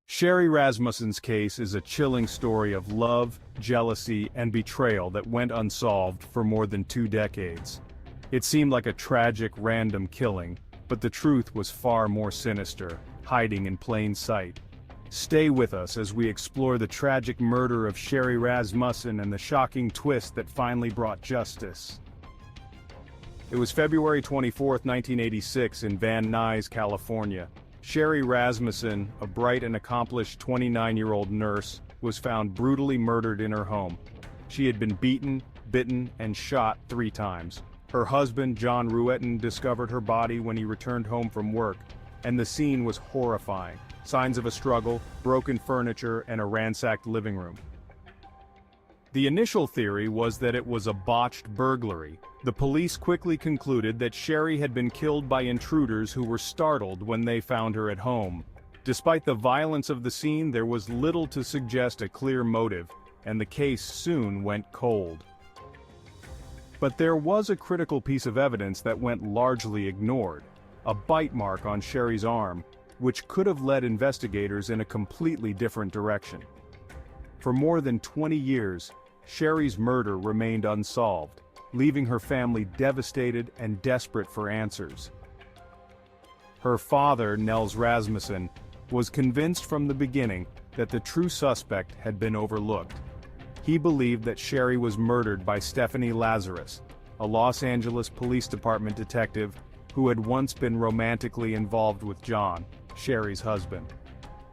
Sherri Rasmussen's case is a chilling story of love, jealousy, and betrayal that went unsolved for more than 2 decades. It seemed like a tragic, random killing, but the truth was far more sinister, hiding in plain sight. Stay with us as we explore the tragic murder of Sherri Rasmussen and the shocking twist that finally brought justice. It was February 24, 1986 in Van Nuys, California. Sherri Rasmussen, a bright and accomplished 29-year-old nurse, was found brutally murdered in her home. She had been beaten, bitten, and shot 3 times. Her husband, John Ruetten, discovered her body when he returned home from work, and the scene was horrifying. Signs of a struggle, broken furniture, and a ransacked living room. The initial theory was that it was a botched burglary. The police quickly concluded that Sherri had been killed by intruders who were startled when they found her at home. Despite the violence of the scene, there was little to suggest a clear motive, and the case soon went cold. But there was a critical piece of evidence that went largely ignored: a bite mark on Sherri's arm, which could have led investigators in a completely different direction. For more than 20 years, Sherri's murder remained unsolved, leaving her family devastated and desperate for answers. Her father, Nels Rasmussen, was convinced from the beginning that the true suspect had been overlooked. He believed that Sherri was murdered by Stephanie Lazarus, a Los Angeles Police Department detective who had once been romantically involved with John, Sherri's husband.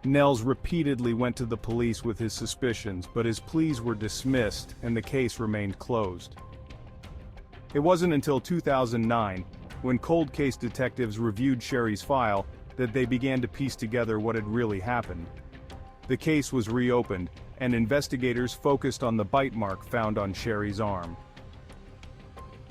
Nels repeatedly went to the police with his suspicions, but his pleas were dismissed and the case remained closed. It wasn't until 2009, when cold case detectives reviewed Sherri's file, that they began to piece together what had really happened. The case was reopened, and investigators focused on the bite mark found on Sherri's arm.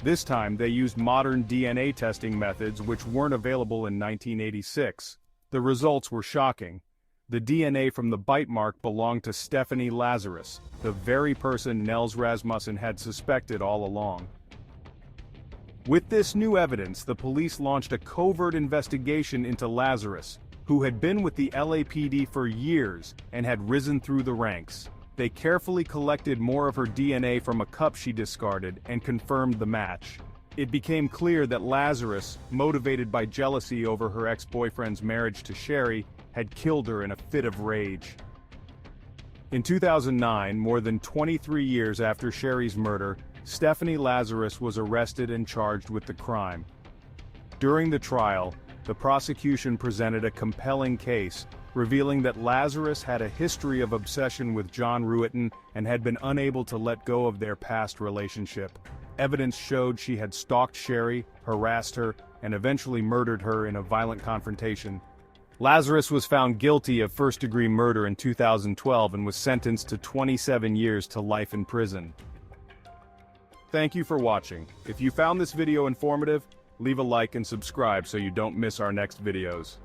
This time they used modern DNA testing methods which weren't available in 1986. The results were shocking. The DNA from the bite mark belonged to Stephanie Lazarus, the very person Nels Rasmussen had suspected all along. With this new evidence, the police launched a covert investigation into Lazarus, who had been with the LAPD for years and had risen through the ranks. They carefully collected more of her DNA from a cup she discarded and confirmed the match. It became clear that Lazarus, motivated by jealousy over her ex-boyfriend's marriage to Sherri, had killed her in a fit of rage. In 2009, more than 23 years after Sherri's murder, Stephanie Lazarus was arrested and charged with the crime. During the trial, the prosecution presented a compelling case, revealing that Lazarus had a history of obsession with John Ruetten and had been unable to let go of their past relationship. Evidence showed she had stalked Sherri, harassed her, and eventually murdered her in a violent confrontation. Lazarus was found guilty of first-degree murder in 2012 and was sentenced to 27 years to life in prison. Thank you for watching. If you found this video informative, leave a like and subscribe so you don't miss our next videos.